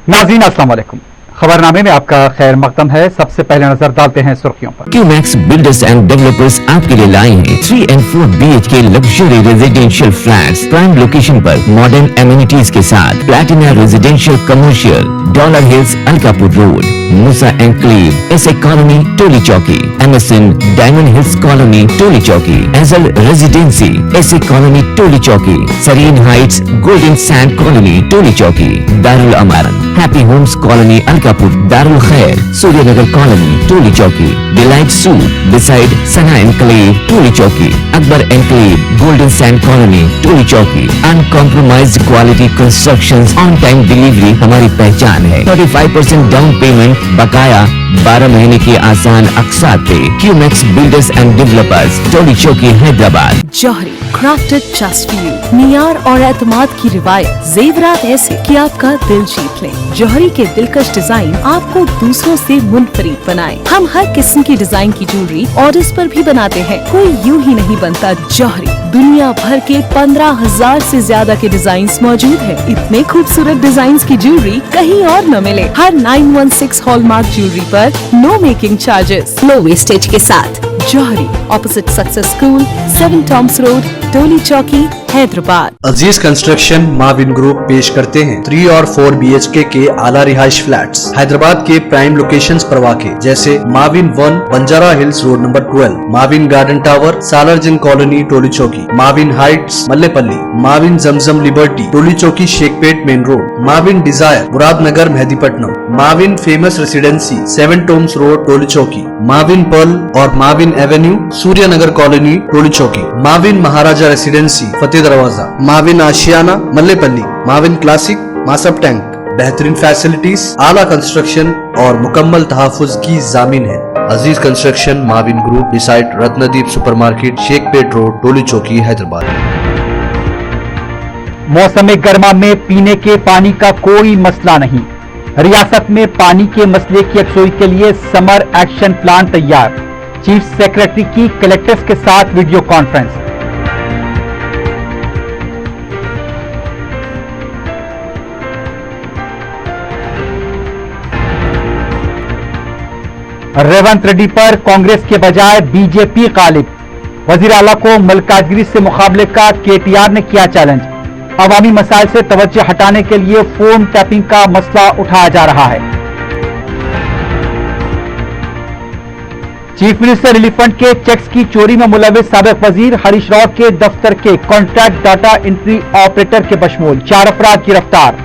नाज़रीन अस्सलाम वालेकुम। खबरनामे में आपका खैर मकदम है। सबसे पहले नजर डालते हैं सुर्खियों पर। क्यूमैक्स बिल्डर्स एंड डेवलपर्स आपके लिए लाए हैं 3 and 4 BHK luxury residential flats prime location पर मॉडर्न एमिनिटीज के साथ। Platina residential commercial, Dollar Hills, Alkapur Road, Moosa Enclave, SA Colony, Toli Chowki, MSN Diamond Hills Colony, Toli Chowki, Azal Residency, SA Colony, Toli Chowki, Sareen Heights, Golden Sand Colony, Toli Chowki, Darul Amaran, Happy Homes Colony, Alkapur, Darul Khair, Suryanagar Colony, Toli Chowki, Delight Suite beside Sana Enclave, Toli Chowki, Akbar Enclave, Golden Sand Colony, Toli चौकी। Uncompromised quality constructions, on time delivery हमारी पहचान है। 35% down payment, बकाया 12 महीने की आसान अक़सात पे। QMax builders and developers, Toli Chowki, Hyderabad. Johri crafted just for you, नियार और एतमाद की रिवायत, जेवरात ऐसे कि आपका दिल जीत ले। जौहरी के दिलकश डिजाइन आपको दूसरों से मुनफरिद बनाए। हम हर किस्म की डिजाइन की ज्वेलरी ऑर्डर्स पर भी बनाते हैं। कोई यूं ही नहीं बनता। जौहरी दुनिया भर के 15,000 से ज्यादा के डिजाइन मौजूद है। इतने खूबसूरत डिजाइन की ज्वेलरी कहीं और न मिले। हर 916 हॉलमार्क ज्वेलरी पर no making charges, low wastage के साथ। Johari, opposite Success School, 7 Tombs Road, Toli Chowki, Hyderabad. Aziz Construction Mavin Group पेश करते हैं 3 और 4 BHK के आला रिहाइश फ्लैट्स हैदराबाद के प्राइम लोकेशंस पर वाक़े, जैसे Mavin 1 Banjara Hills Road number 12, Mavin Garden Tower, Salarjung Colony, Toli Chowki, Mavin Heights, Mallepally, Mavin Zamzam Liberty, Toli Chowki, Shaikpet Main Road, Mavin Desire, Muradnagar, Mehdipatnam, Mavin Famous Residency, 7 Tombs Road, Toli Chowki, Mavin Pearl और Mavin Avenue, Suryanagar Colony, Toli Chowki, Mavin Maharaja Residency, Fateh Darwaza, Mavin Ashiana, Mallepally, Mavin Classic, Masab Tank. बेहतरीन facilities, आला construction और मुकम्मल तहफ़्फ़ुज़ की जामीन है। Aziz Construction Mavin Group beside Ratnadeep supermarket, Shaikpet Road, Toli Chowki, Hyderabad. मौसम गर्मा में पीने के पानी का कोई मसला नहीं। रियासत में पानी के मसले की यकसुई के लिए समर एक्शन प्लान तैयार। चीफ सेक्रेटरी की कलेक्टर्स के साथ वीडियो कॉन्फ्रेंस। रेवंत रेड्डी पर कांग्रेस के बजाय बीजेपी गालिब। वजीर आला को मल्काजगिरी से मुकाबले का KTR ने किया चैलेंज। अवामी मसाइल से तवज्जो हटाने के लिए फोन टैपिंग का मसला उठाया जा रहा है। चीफ मिनिस्टर रिलीफ फंड के चेक्स की चोरी में मुलविस साबिक वजीर हरीश राव के दफ्तर के कॉन्ट्रैक्ट डाटा एंट्री ऑपरेटर के बशमूल 4 अफराद गिरफ्तार।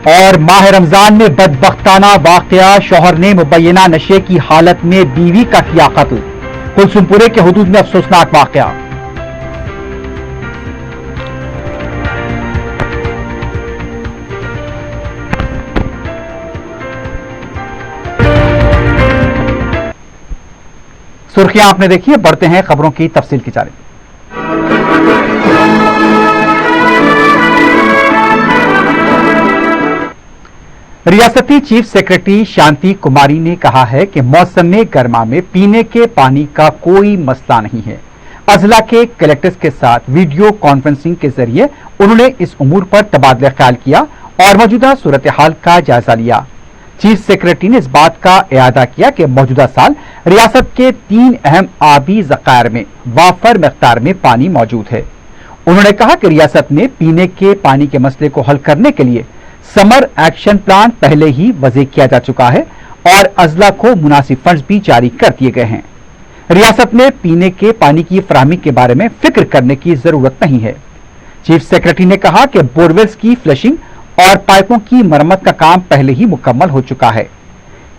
और माह रमजान में बदबख्ताना वाकया, शौहर ने मुबैना नशे की हालत में बीवी का किया कत्ल। कुलसुमपुरे के हुदूद में अफसोसनाक वाकया। सुर्खियां आपने देखी है, बढ़ते हैं खबरों की तफसील की जानिब। रियासती चीफ सेक्रेटरी शांति कुमारी ने कहा है कि मौसम गर्मा में पीने के पानी का कोई मसला नहीं है। अजला के कलेक्टर्स के साथ वीडियो कॉन्फ्रेंसिंग के जरिए उन्होंने इस उमूर पर तबादला ख्याल किया और मौजूदा सूरत हाल का जायजा लिया। चीफ सेक्रेटरी ने इस बात का इयादा किया कि मौजूदा साल रियासत के 3 अहम आबी ज़खायर में वाफर मिक़दार में पानी मौजूद है। उन्होंने कहा कि रियासत में पीने के पानी के मसले को हल करने के लिए समर एक्शन प्लान पहले ही वज़े किया जा चुका है और अजला को मुनासिब फंड्स भी जारी कर दिए गए हैं। रियासत में पीने के पानी की फराहमी के बारे में फिक्र करने की जरूरत नहीं है। चीफ सेक्रेटरी ने कहा कि बोरवेल्स की फ्लशिंग और पाइपों की मरम्मत का काम पहले ही मुकम्मल हो चुका है।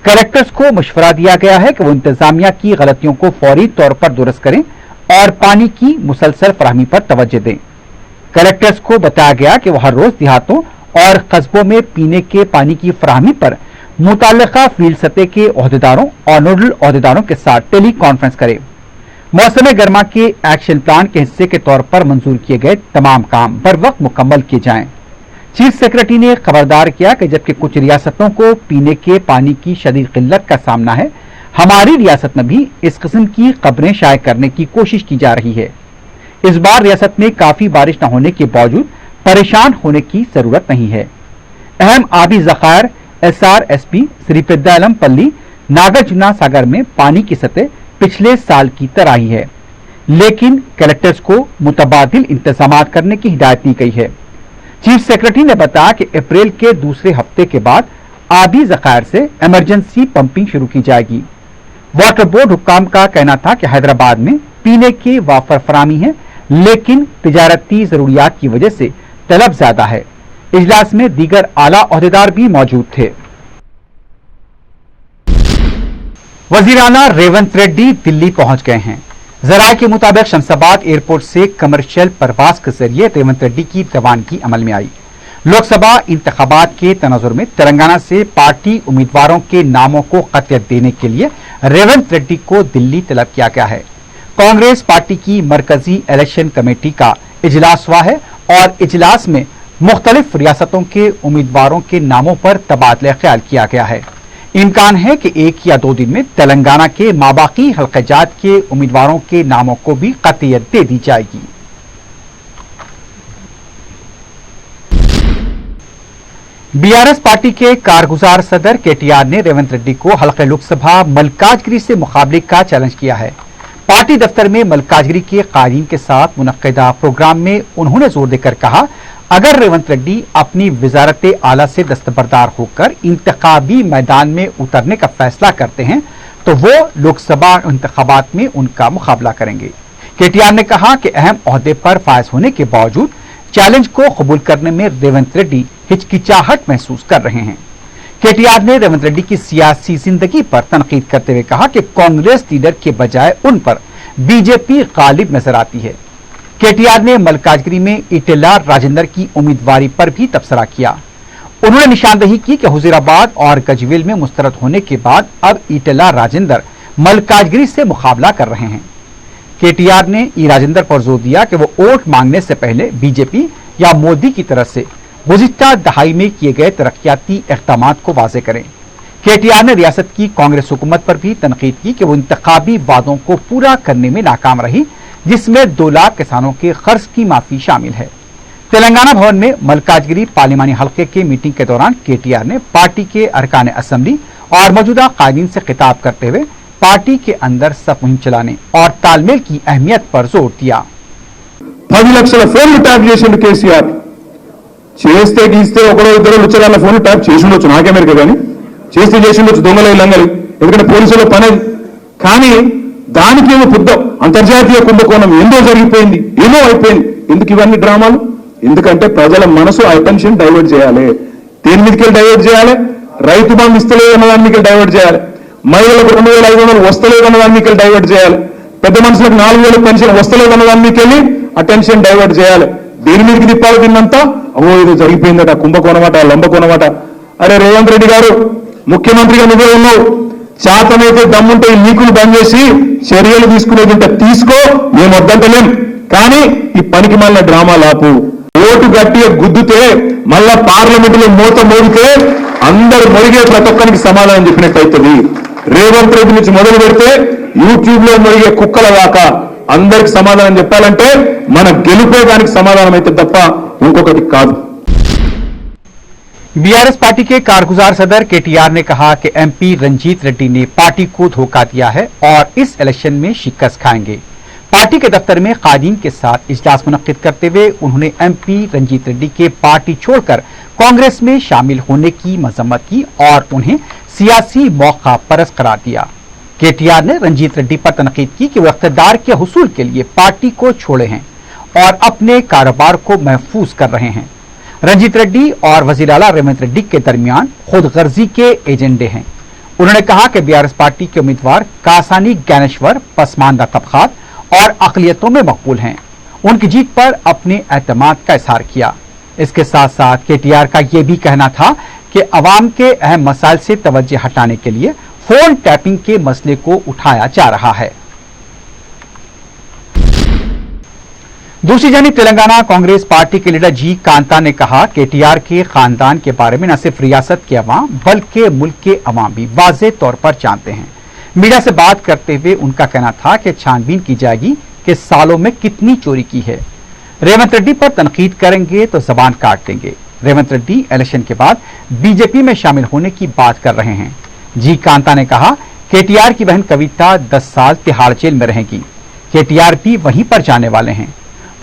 कलेक्टर्स को मशवरा दिया गया है कि वो इंतजामिया की गलतियों को फौरी तौर पर दुरुस्त करें और पानी की मुसलसल फराहमी पर तवज्जो दें। कलेक्टर्स को बताया गया कि वह हर रोज देहातों और कस्बों में पीने के पानी की फराहमी पर मुताल्लिका फील्ड सतह के ओहदेदारों और नोडल ओहदेदारों के साथ टेली कॉन्फ्रेंस करें। मौसम गर्मा के एक्शन प्लान के हिस्से के तौर पर मंजूर किए गए तमाम काम बर वक्त मुकम्मल किए जाएं। चीफ सेक्रेटरी ने खबरदार किया कि जबकि कुछ रियासतों को पीने के पानी की शदीद किल्लत का सामना है, हमारी रियासत में भी इस किस्म की खबरें शाये करने की कोशिश की जा रही है। इस बार रियासत में काफी बारिश न होने के बावजूद परेशान होने की जरूरत नहीं है। अहम आबी ज़खायर SRSP श्री पेद्दायलम पल्ली नागार्जुना सागर में पानी की सतह पिछले साल की तरह ही है, लेकिन कलेक्टर्स को मुतबादिल इंतजाम करने की हिदायत दी गई है। चीफ सेक्रेटरी ने बताया कि अप्रैल के दूसरे हफ्ते के बाद आबी ज़खायर से इमरजेंसी पंपिंग शुरू की जाएगी। वाटर बोर्ड हुक्काम का कहना था कि हैदराबाद में पीने की वाफर फरामी है, लेकिन तिजारती जरूरियात की वजह से तलब ज्यादा है। इजलास में दीगर आला ओहदेदार भी मौजूद थे। वजीर आला रेवंत रेड्डी दिल्ली पहुंच गए हैं। जराये के मुताबिक शमशाबाद एयरपोर्ट से कमर्शियल परवाज के जरिए रेवंत रेड्डी की रवानगी अमल में आई। लोकसभा इंतखाबात के तनाजुर में तेलंगाना से पार्टी उम्मीदवारों के नामों को कतियत देने के लिए रेवंत रेड्डी को दिल्ली तलब किया गया है। कांग्रेस पार्टी की मरकजी इलेक्शन कमेटी का इजलास हुआ है और इजलास में मुख्तलिफ रियासतों के उम्मीदवारों के नामों पर तबादला ख्याल किया गया है। इम्कान है कि 1 या 2 दिन में तेलंगाना के माबाकी हल्क़ाजात के उम्मीदवारों के नामों को भी कतियत दे दी जाएगी। बीआरएस पार्टी के कारगुजार सदर केटीआर ने रेवंत रेड्डी को हल्के लोकसभा मलकाजगिरी से मुकाबले का चैलेंज किया है। पार्टी दफ्तर में मलकाजगिरी के कायदीन के साथ मुनक्किदा प्रोग्राम में उन्होंने जोर देकर कहा, अगर रेवंत रेड्डी अपनी वजारत आला से दस्तबरदार होकर इंतखाबी मैदान में उतरने का फैसला करते हैं तो वो लोकसभा इंतखाबात में उनका मुकाबला करेंगे। केटीआर ने कहा कि अहम ओहदे पर फायज होने के बावजूद चैलेंज को कबूल करने में रेवंत रेड्डी हिचकिचाहट महसूस कर रहे हैं। केटीआर ने रेवंत रेड्डी की सियासी जिंदगी पर तनकीद करते हुए कहा कि कांग्रेस लीडर के बजाय उन पर बीजेपी गालिब नजर आती है। केटीआर ने मलकाजगिरी में ईटेला राजेंद्र की उम्मीदवारी पर भी तबसरा किया। उन्होंने निशानदेही की कि हुजूराबाद और गजवेल में मुस्तरद होने के बाद अब ईटेला राजेंद्र मलकाजगिरी से मुकाबला कर रहे हैं। केटीआर ने ई राजेंद्र पर जोर दिया कि वो वोट मांगने से पहले बीजेपी या मोदी की तरफ से गुज़िश्ता दहाई में किए गए तरक्याती इक़दामात को वाज़े करें। केटीआर ने रियासत की कांग्रेस हुकूमत पर भी तनकीद की कि वो इंतखाबी वादों को पूरा करने में नाकाम रही, जिसमें 2 लाख किसानों के कर्ज की माफी शामिल है। तेलंगाना भवन में मलकाजगिरी पार्लिमानी हल्के की मीटिंग के दौरान केटीआर ने पार्टी के अरकान असेंबली और मौजूदा कायदीन से खिताब करते हुए पार्टी के अंदर सफ मुहिम चलाने और तालमेल की अहमियत पर जोर दिया। 10 లక్షల ఫోన్లు ట్యాప్ చేసిండు కేసీఆర్। చేస్తే గీస్తే ఒకడో ఇద్దరు లుచ్చరాల ఫోన్లు ట్యాప్ చేసి ఉండొచ్చు, నాకెమెరిక కానీ చేస్తే చేసి ఉండొచ్చు, దొంగల లంగలి, ఎందుకంటే పోలీసుల పని కానీ దానికేమో పెద్ద అంతర్జాతీయ కుంభకోణం ఏందో జరిగిపోయింది, ఏమో అయిపోయింది। ఎందుకు ఇవన్నీ డ్రామాలు? ఎందుకంటే ప్రజల మనసు అటెన్షన్ డైవర్ట్ చేయాలి, దేని మీదకి డైవర్ట్ చేయాలి, రైతు బంధు ఇస్తలేదన్న దాని మీద డైవర్ట్ చేయాలి, మహిళలకు 2500 వస్తలేదన్న దాని మీద డైవర్ట్ చేయాలి, పెద్ద మనుషులకు 4000 పెన్షన్ వస్తలేదన్న దాని మీద అటెన్షన్ డైవర్ట్ చేయాలి। దేని మీదకి తిప్పాలి దీన్నంతా? ఓ ఇది జరిగిపోయిందట, కుంభకోణమట, లంబకోణమట। అరే రేవంత్ రెడ్డి గారు, ముఖ్యమంత్రిగా నువ్వే ఉన్నావు, చేతనైతే దమ్ముంటే ఈ లీకులు బంద్ చేసి చర్యలు తీసుకునేదింటే తీసుకో, మేము వద్దంటలేం, కానీ ఈ పనికి మళ్ళీ డ్రామాలు ఆపు। ఓటు గట్టిగా గుద్దుతే మళ్ళా పార్లమెంట్ లో మూత మోగితే అందరు మొరిగే ప్రతి ఒక్కరికి సమాధానం చెప్పినట్టు అవుతుంది। రేవంత్ రెడ్డి నుంచి మొదలు పెడితే యూట్యూబ్ లో మొరిగే కుక్కల దాకా అందరికి సమాధానం చెప్పాలంటే మన గెలుపే దానికి సమాధానం అయితే తప్ప ఇంకొకటి కాదు। बीआरएस पार्टी के कारगुजार सदर केटीआर ने कहा कि एमपी रंजीत रेड्डी ने पार्टी को धोखा दिया है और इस इलेक्शन में शिकस्त खाएंगे। पार्टी के दफ्तर में कायदीन के साथ इजलास मुनक्किद करते हुए उन्होंने एमपी रंजीत रेड्डी के पार्टी छोड़कर कांग्रेस में शामिल होने की मजम्मत की और उन्हें सियासी मौका परस्त करार दिया। केटीआर ने रंजीत रेड्डी पर तनकीद की कि वो इख्तिदार के हुसूल के लिए पार्टी को छोड़े हैं और अपने कारोबार को महफूज कर रहे हैं। रंजीत रेड्डी और वजीर आला रेवंत रेड्डी के दरमियान खुद गर्जी के एजेंडे हैं। उन्होंने कहा कि बीआरएस पार्टी के उम्मीदवार कासानी ज्ञानेश्वर पसमानदा तबकात और अकलियतों में मकबूल हैं। उनकी जीत पर अपने एतमाद का इजहार किया। इसके साथ साथ केटीआर का यह भी कहना था कि अवाम के अहम मसाइल से तवज्जो हटाने के लिए फोन टैपिंग के मसले को उठाया जा रहा है। दूसरी जानिब तेलंगाना कांग्रेस पार्टी के लीडर जी कांता ने कहा केटीआर के खानदान के बारे में न सिर्फ रियासत के अवाम बल्कि मुल्क के अवाम भी वाज़े तौर पर जानते हैं। मीडिया से बात करते हुए उनका कहना था कि छानबीन की जाएगी कि सालों में कितनी चोरी की है। रेवंत रेड्डी पर तनकीद करेंगे तो जबान काट देंगे। रेवंत रेड्डी इलेक्शन के बाद बीजेपी में शामिल होने की बात कर रहे हैं। जी कांता ने कहा केटीआर की बहन कविता 10 साल तिहाड़ जेल में रहेगी। केटीआर भी वहीं पर जाने वाले हैं।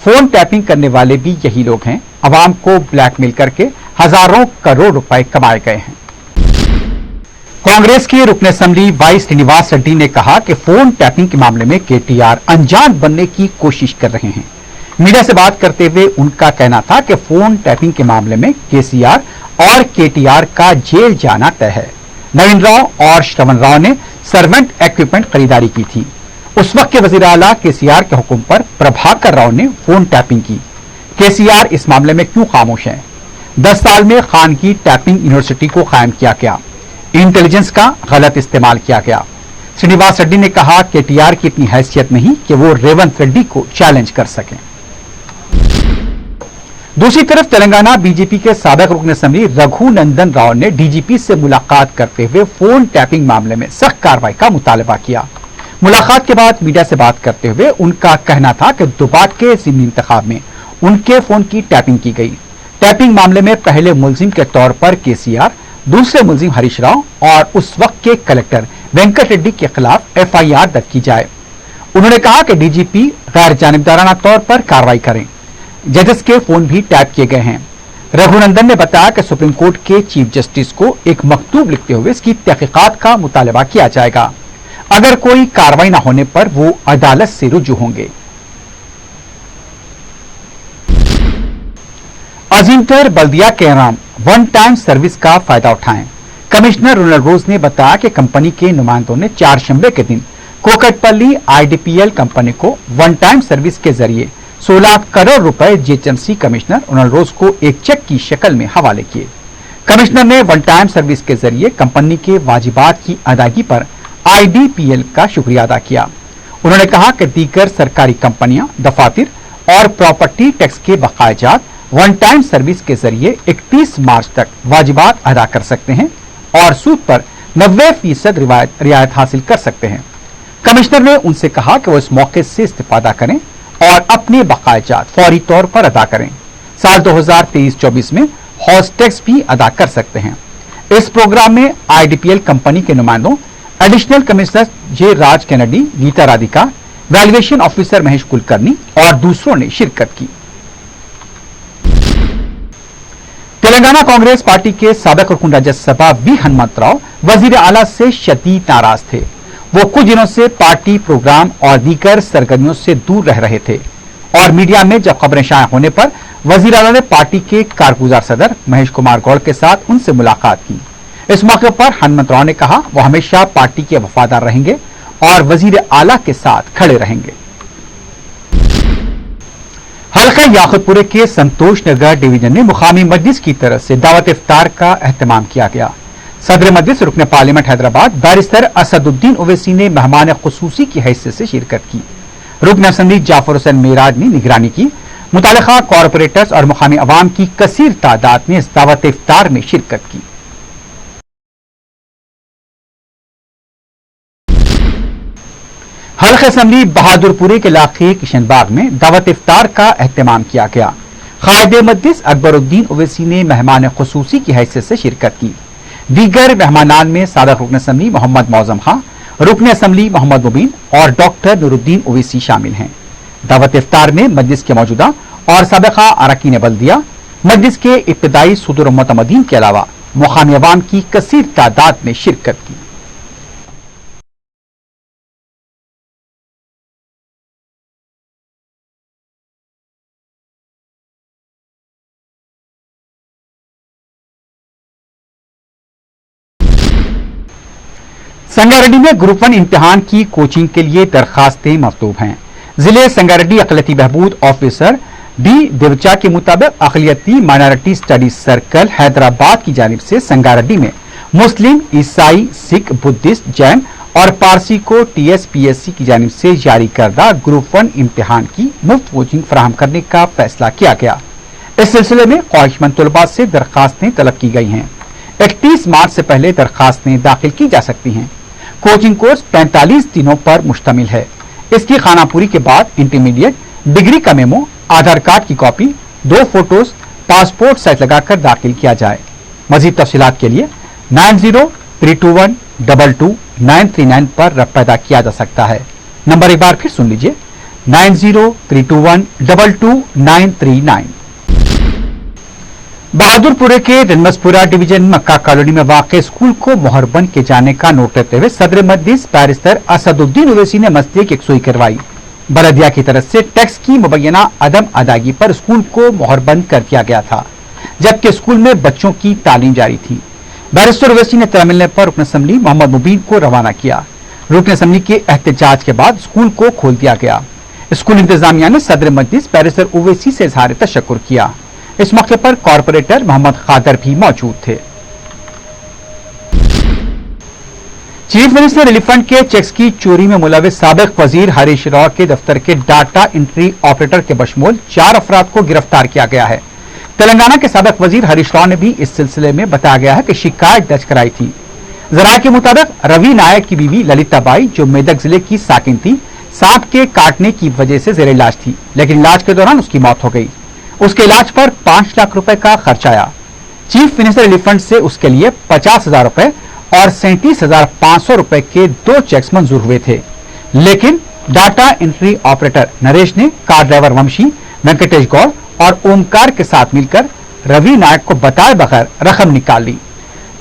फोन टैपिंग करने वाले भी यही लोग हैं। अवाम को ब्लैकमेल करके हजारों करोड़ रुपए कमाए गए हैं। कांग्रेस के रुकन असेंबली वाई श्रीनिवास रेड्डी ने कहा कि फोन टैपिंग के मामले में केटीआर अनजान बनने की कोशिश कर रहे हैं। मीडिया से बात करते हुए उनका कहना था कि फोन टैपिंग के मामले में केसीआर और केटीआर का जेल जाना तय है। नवीन राव और श्रवण राव ने सर्वेंट इक्विपमेंट खरीदारी की थी। उस वक्त के वजीर आला केसीआर के हुक्म पर प्रभाकर राव ने फोन टैपिंग की। केसीआर इस मामले में क्यों खामोश है? 10 साल में खान की टैपिंग यूनिवर्सिटी को कायम किया गया। इंटेलिजेंस का गलत इस्तेमाल किया गया। श्रीनिवास रेड्डी ने कहा केटीआर की इतनी हैसियत नहीं कि वो रेवंत रेड्डी को चैलेंज कर सकें। दूसरी तरफ तेलंगाना बीजेपी के साबिक रुकन असेंबली रघुनंदन राव ने डीजीपी से मुलाकात करते हुए फोन टैपिंग मामले में सख्त कार्रवाई का मुतालबा किया। मुलाकात के बाद मीडिया से बात करते हुए उनका कहना था कि दुबाक के ज़िमनी इंतखाब में उनके फोन की टैपिंग की गई। टैपिंग मामले में पहले मुलजिम के तौर पर केसीआर, दूसरे मुलजिम हरीश राव और उस वक्त के कलेक्टर वेंकट रेड्डी के खिलाफ एफआईआर दर्ज की जाए। उन्होंने कहा कि डीजीपी गैर जानिबदाराना तौर पर कार्रवाई करें। जजेस के फोन भी टैप किए गए हैं। रघुनंदन ने बताया कि सुप्रीम कोर्ट के चीफ जस्टिस को एक मकतूब लिखते हुए इसकी तहकीकात का मुतालबा किया जाएगा। अगर कोई कार्रवाई न होने पर वो अदालत से रुजू होंगे। अजीमतर बल्दिया कैराम वन टाइम सर्विस का फायदा उठाएं। कमिश्नर रोनल्ड रोज ने बताया कि कंपनी के नुमाइंदों ने 4 शंबे के दिन कोकटपल्ली आईडीपीएल कंपनी को वन टाइम सर्विस के जरिए 16 करोड़ रुपए जीएचएमसी कमिश्नर रोनल्ड रोज को एक चेक की शक्ल में हवाले किए। कमिश्नर ने वन टाइम सर्विस के जरिए कंपनी के वाजिबात की अदायगी पर आईडीपीएल का शुक्रिया अदा किया। उन्होंने कहा कि दीगर सरकारी कंपनियां दफातर और प्रॉपर्टी टैक्स के बकायाजात वन टाइम सर्विस के जरिए 31 मार्च तक वाजिबात अदा कर सकते हैं और सूद पर 90% रियायत हासिल कर सकते हैं। कमिश्नर ने उनसे कहा कि वो इस मौके से इस्तेफादा करें और अपने बकायाजात फौरी तौर पर अदा करें। साल 2023-24 में हॉर्स टैक्स भी अदा कर सकते हैं। इस प्रोग्राम में आईडीपीएल कंपनी के नुमाइंदों additional commissioner J Raj Kennedy, Geeta Radhika, valuation officer Mahesh Kulkarni और दूसरों ने शिरकत की। तेलंगाना कांग्रेस पार्टी के साबिक रुकन राज्यसभा वी हनुमंत राव वजीर आला से शदीद नाराज थे। वो कुछ दिनों से पार्टी प्रोग्राम और दीगर सरगर्मियों से दूर रह रहे थे और मीडिया में जब खबरें शाया होने पर वजीर आला ने पार्टी के कारगुजार सदर महेश कुमार गौड़ के साथ उनसे मुलाकात की। इस मौके पर हनुमंत राव ने कहा वो हमेशा पार्टी के वफादार रहेंगे और वजीर आला के साथ खड़े रहेंगे। हल्का याकुतपुरे के संतोष नगर डिवीजन में मुकामी मजलिस की तरफ से दावत इफ्तार का एहतमाम किया गया। सदर मजलिस रुकन पार्लियामेंट हैदराबाद बैरिस्टर असदुद्दीन ओवैसी ने मेहमान खुसूसी की हैसियत से शिरकत की। रुकन असेंबली जाफर हुसैन मेराज ने निगरानी की। मुतालिका कॉरपोरेटर्स और मुकामी अवाम की कसीर तादाद ने इस दावत इफ्तार में शिरकत की। हल्का असेंबली बहादुरपुरे के इलाके किशनबाग में दावत इफ्तार का एहतमाम किया गया। कायद मजलिस अकबरुद्दीन ओवैसी ने मेहमान खुसूसी की हैसियत से शिरकत की। दीगर मेहमानान में साबिक रुकन असेंबली मोहम्मद मौजम खां, रुकन असेंबली मोहम्मद मुबीन और डॉक्टर नूरुद्दीन ओवैसी शामिल हैं। दावत इफ्तार में मजलिस के मौजूदा और साबिका अरकान बल्दिया, मजलिस के इब्तदाई सदर मुतमदीन के अलावा मुकामी अवाम की कसीर तादाद में शिरकत की। संगारेड्डी में ग्रुप 1 इम्तिहान की कोचिंग के लिए दरखास्तें मकतूब हैं। जिले संगारेड्डी अक़लियती बहबूद ऑफिसर डी देवचा के मुताबिक अक़लियती माइनॉरिटी स्टडीज सर्कल हैदराबाद की जानिब से संगारेड्डी में मुस्लिम, ईसाई, सिख, बुद्धिस्ट, जैन और पारसी को TSPSC की जानिब से जारी करदा ग्रुप 1 इम्तिहान की मुफ्त कोचिंग फराहम करने का फैसला किया गया। इस सिलसिले में ख्वाहिशमंद तलबा से दरखास्तें तलब की गई हैं। 31 मार्च से पहले दरखास्तें दाखिल की जा सकती हैं। कोचिंग कोर्स 45 दिनों पर मुश्तमिल है। इसकी खानापुरी के बाद इंटरमीडिएट डिग्री का मेमो, आधार कार्ड की कॉपी, 2 फोटोज, पासपोर्ट साइज लगाकर दाखिल किया जाए। मजीद तफसीलात के लिए 9032122939 पर रब्ता पैदा किया जा सकता है। नंबर एक बार फिर सुन लीजिए, 9032122939। बहादुरपुरे के रनमसपुरा डिवीजन मक्का कॉलोनी में वाक़े स्कूल को मोहर बंद किए जाने का नोट देते हुए सदर मजलिस बैरिस्टर असदुद्दीन ओवैसी ने मसले की यकसुई करवाई। बलदिया की तरफ से टैक्स की मुबैना अदम अदायगी पर स्कूल को मोहर बंद कर दिया गया था, जबकि स्कूल में बच्चों की तालीम जारी थी। बैरिस्टर ओवैसी ने इत्तला मिलने पर रुकन असम्बली मोहम्मद मुबीन को रवाना किया। रुकन असम्बली के एहतजाज के बाद स्कूल को खोल दिया गया। स्कूल इंतजामिया ने सदर मजलिस बैरिस्टर ओवैसी से इजहार तशक्कुर किया। इस मौके पर कॉरपोरेटर मोहम्मद खादर भी मौजूद थे। चीफ मिनिस्टर रिलीफ फंड के चेक्स की चोरी में मुलविस साबिक वजीर हरीश राव के दफ्तर के डाटा एंट्री ऑपरेटर के बशमूल 4 अफराद को गिरफ्तार किया गया है। तेलंगाना के साबिक वजीर हरीश राव ने भी इस सिलसिले में बताया गया है कि शिकायत दर्ज कराई थी। जराये के मुताबिक रवि नायक की बीवी ललिता बाई, जो मेदक जिले की साकिन थी, सांप के काटने की वजह से जेर इलाज थी, लेकिन इलाज के दौरान उसकी मौत हो गई। उसके इलाज पर 5 लाख रुपए का खर्च आया। चीफ मिनिस्टर रिलीफ फंड से उसके लिए 50,000 रुपए और 37,500 रुपए के 2 चेक्स मंजूर हुए थे, लेकिन डाटा एंट्री ऑपरेटर नरेश ने कार ड्राइवर वंशी, वेंकटेश गौड़ और ओमकार के साथ मिलकर रवि नायक को बताए बगैर रकम निकाल ली।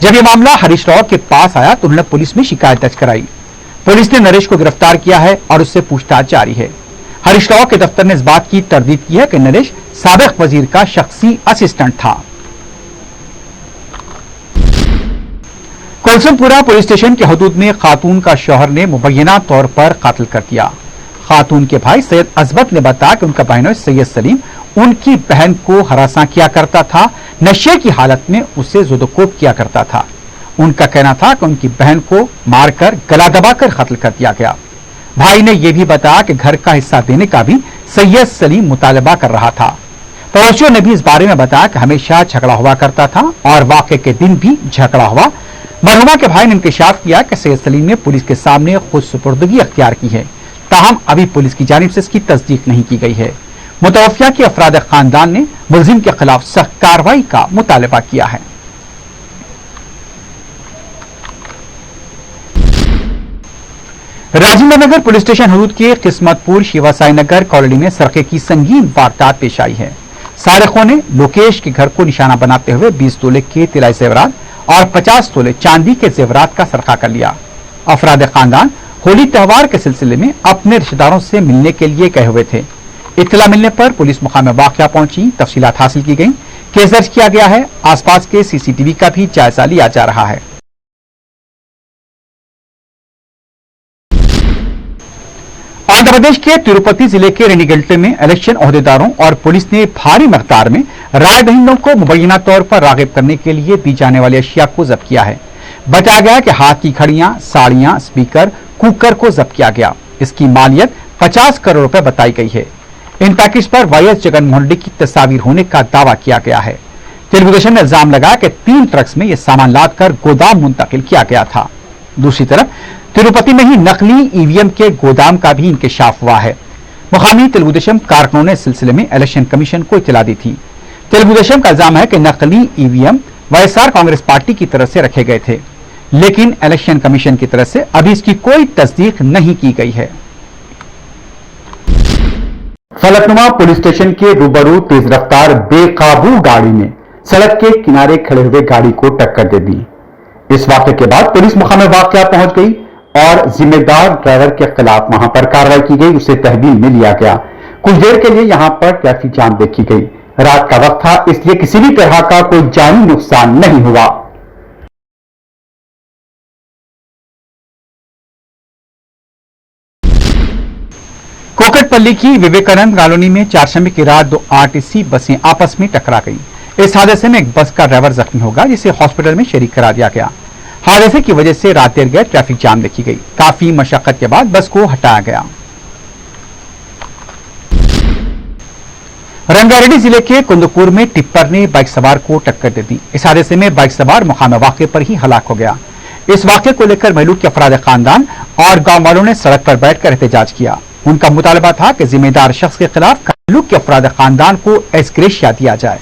जब यह मामला हरीश राव के पास आया तो उन्होंने पुलिस में शिकायत दर्ज कराई। पुलिस ने नरेश को गिरफ्तार किया है और उससे पूछताछ जारी है। हरीश राव के दफ्तर ने इस बात की तरदीद की है कि नरेश साबिक वजीर का शख्सी असिस्टेंट था। कुलसुमपुरा पुलिस स्टेशन के हदूद में खातून का शौहर ने मुबैना तौर पर कातिल कर दिया। खातून के भाई सैयद अजबत ने बताया कि उनका बहनोई सैयद सलीम उनकी बहन को हरासा किया करता था, नशे की हालत में उसे जुदकोब किया करता था। उनका कहना था कि उनकी बहन को मारकर गला दबाकर कत्ल कर दिया गया। भाई ने यह भी बताया कि घर का हिस्सा देने का भी सैयद सलीम मुतालबा कर रहा था। पड़ोसियों ने भी इस बारे में बताया कि हमेशा झगड़ा हुआ करता था और वाक़े के दिन भी झगड़ा हुआ। मरहुमा के भाई ने इंकशाफ किया कि सैयद सलीम ने पुलिस के सामने खुद सुपुर्दगी अख्तियार की है, ताहम अभी पुलिस की जानिब से इसकी तस्दीक नहीं की गई है। मुतवफ़िया के अफराद खानदान ने मुलजिम के खिलाफ सख्त कार्रवाई का मुतालबा किया है। राजेंद्र नगर पुलिस स्टेशन हदूद के किस्मतपुर शिवासाई नगर कॉलोनी में सरके की संगीन वारदात पेश आई है। सारिकों ने लोकेश के घर को निशाना बनाते हुए 20 तोले के तिलाई जेवरात और 50 तोले चांदी के जेवरात का सरका कर लिया। अफराद खानदान होली त्योहार के सिलसिले में अपने रिश्तेदारों से मिलने के लिए गए हुए थे। इत्तला मिलने पर पुलिस मुकाम वाक़या पहुंची, तफसीलात हासिल की गई, केस दर्ज किया गया है। आसपास के सीसीटीवी का भी जायजा लिया जा रहा है। आंध्र प्रदेश के तिरुपति जिले के रेनीगल्टे में इलेक्शन ओहदेदारों और पुलिस ने भारी मकदार में राय दहिंदों को मुबैना तौर पर रागिब करने के लिए दी जाने वाली अशिया को जब्त किया है। बताया गया कि हाथ की घड़ियां, साड़ियां, स्पीकर, कुकर को जब्त किया गया। इसकी मालियत 50 करोड़ रुपए बताई गई है। इन पैकेज पर वाईएस जगनमोहन रेड्डी की तस्वीर होने का दावा किया गया है। तेलुगुदेशम ने इल्जाम लगाया कि 3 ट्रक्स में यह सामान लादकर गोदाम मुंतकिल किया गया था। दूसरी तरफ तिरुपति में ही नकली ईवीएम के गोदाम का भी इंकशाफ हुआ है। मुकामी तेलुगुदेशम कारकुनों ने इस सिलसिले में इलेक्शन कमीशन को इत्तला दी थी। तेलुगुदेशम का इल्जाम है कि नकली ईवीएम वाईएसआर कांग्रेस पार्टी की तरफ से रखे गए थे, लेकिन इलेक्शन कमीशन की तरफ से अभी इसकी कोई तस्दीक नहीं की गई है। फलकनुमा पुलिस स्टेशन के रूबरू तेज रफ्तार बेकाबू गाड़ी ने सड़क के किनारे खड़े हुए गाड़ी को टक्कर दे दी। इस वाक़े के बाद पुलिस मुकाम वाक़या पहुंच गई और जिम्मेदार ड्राइवर के खिलाफ वहां पर कार्रवाई की गई, उसे तहवील में लिया गया। कुछ देर के लिए यहां पर ट्रैफिक जाम देखी गई। रात का वक्त था, इसलिए किसी भी तरह का कोई जानी नुकसान नहीं हुआ। कोकटपल्ली की विवेकानंद कॉलोनी में चारशंबे की रात 2 आरटीसी बसें आपस में टकरा गई। इस हादसे में एक बस का ड्राइवर जख्मी होगा, जिसे हॉस्पिटल में शरीक करा दिया गया। हादसे की वजह से रात देर गए ट्रैफिक जाम देखी गई। काफी मशक्कत के बाद बस को हटाया गया। रंगारेड्डी जिले के कुंदपुर में टिप्पर ने बाइक सवार को टक्कर दे दी। इस हादसे में बाइक सवार मुकाम वाक़े पर ही हलाक हो गया। इस वाक़े को लेकर महलूक के अफराद खानदान और गांव वालों ने सड़क पर बैठकर एहतजाज किया। उनका मुतालबा था कि जिम्मेदार शख्स के खिलाफ ताल्लुक के अफराद खानदान को एस्ग्रेशिया दिया जाए।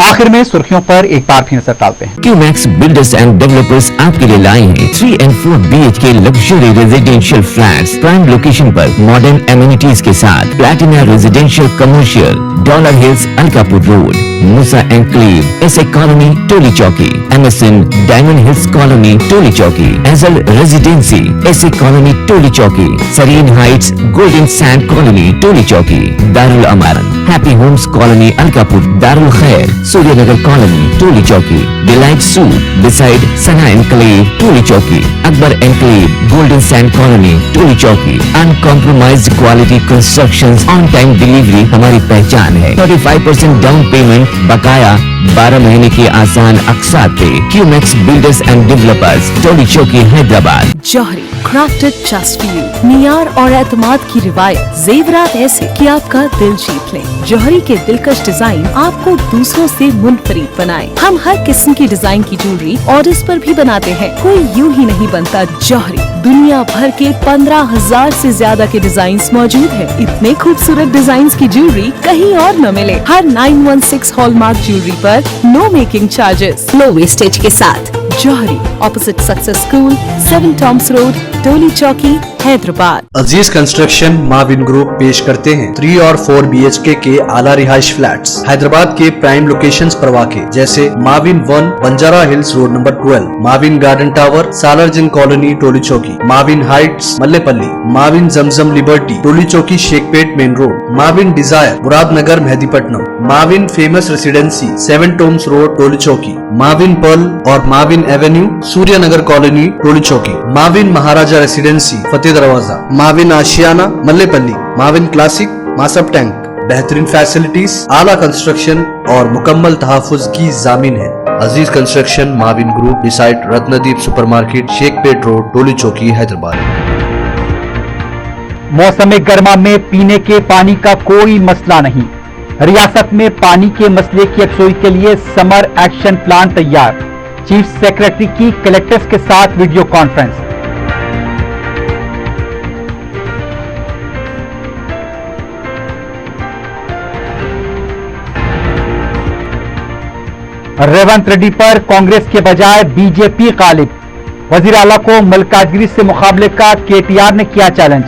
आखिर में सुर्खियों पर एक बार फिर नजर डालते हैं। क्यूमैक्स बिल्डर्स एंड डेवलपर्स आपके लिए लाए हैं 3 and 4 BHK luxury residential flats prime location पर मॉडर्न एमिनिटीज के साथ Platina residential commercial, Dollar Hills Alkapur Road, Moosa Enclave, SA Colony Toli Chowki, MSN Diamond Hills Colony Toli Chowki, Azal Residency SA Colony Toli Chowki, Sareen Heights Golden Sand Colony Toli Chowki, Darul Amaran Happy Homes Colony Alkapur, Darul Khair Suryanagar Colony Toli Chowki, Delight Suite beside Sana Enclave Toli Chowki, Akbar Enclave Golden Sand Colony Toli चौकी। Uncompromised quality constructions, on time delivery हमारी पहचान है। 35% down payment, बकाया 12 महीने की आसान अक़सात पे। QMax builders and developers, Toli Chowki, Hyderabad. Johri crafted just for you, नियार और एतमाद की रिवायत, जेवरात ऐसे कि आपका दिल जीत ले। जौहरी के दिलकश डिजाइन आपको दूसरों से मुनफरिद बनाए। हम हर किस्म की डिजाइन की ज्वेलरी ऑर्डर्स पर भी बनाते हैं, कोई यूं ही नहीं बनता। जौहरी दुनिया भर के 15,000 से ज्यादा के डिजाइन मौजूद है। इतने खूबसूरत डिजाइन की ज्वेलरी कहीं और न मिले। हर 916 हॉलमार्क ज्वेलरी पर no making charges, low wastage के साथ। Johari opposite Success School, 7 Tombs Road, Toli Chowki, Hyderabad. Aziz Construction Mavin Group पेश करते हैं 3 और 4 BHK के आला रिहाइश फ्लैट्स हैदराबाद के प्राइम लोकेशंस पर वाक़े, जैसे Mavin 1 Banjara Hills Road number 12, Mavin Garden Tower Salarjung Colony Toli Chowki, Mavin Heights Mallepally, Mavin Zamzam Liberty Toli Chowki Shaikpet Main Road, Mavin Desire Muradnagar Mehdipatnam, Mavin Famous Residency 7 Tombs Road Toli Chowki, Mavin Pearl और Mavin Avenue Suryanagar Colony Toli Chowki, Mavin Maharaja Residency Fateh Darwaza, Mavin Ashiana Mallepally, Mavin Classic Masab Tank. बेहतरीन facilities, आला construction और मुकम्मल तहफ़्फ़ुज़ की जामीन है। Aziz Construction Mavin Group beside Ratnadeep supermarket Shaikpet Road Toli Chowki Hyderabad. मौसम गर्मा में पीने के पानी का कोई मसला नहीं। रियासत में पानी के मसले की यकसुई के लिए समर एक्शन प्लान तैयार। चीफ सेक्रेटरी की कलेक्टर्स के साथ वीडियो कॉन्फ्रेंस। रेवंत रेड्डी पर कांग्रेस के बजाय बीजेपी गालिब। वजीर आला को मल्काजगिरी से मुकाबले का केटीआर ने किया चैलेंज।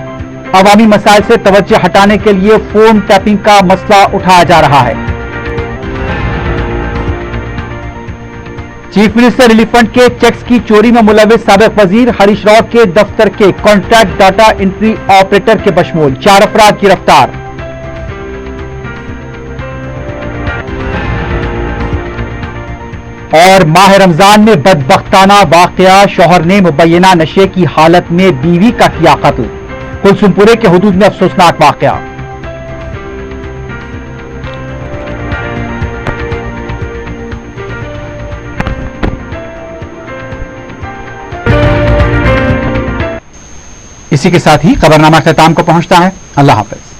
अवामी मसाइल से तवज्जो हटाने के लिए फोन टैपिंग का मसला उठाया जा रहा है। चीफ मिनिस्टर रिलीफ फंड के चेक्स की चोरी में मुलविस साबिक वजीर हरीश राव के दफ्तर के कॉन्ट्रैक्ट डाटा एंट्री ऑपरेटर के बशमूल 4 अफराद गिरफ्तार। और माह रमजान में बदबख्ताना वाकया, शौहर ने मुबैना नशे की हालत में बीवी का किया कत्ल। कुलसुमपुरे के हुदूद में अफसोसनाक वाकया। इसी के साथ ही खबरनामा ख़त्म को पहुंचता है। अल्लाह हाफ़िज़।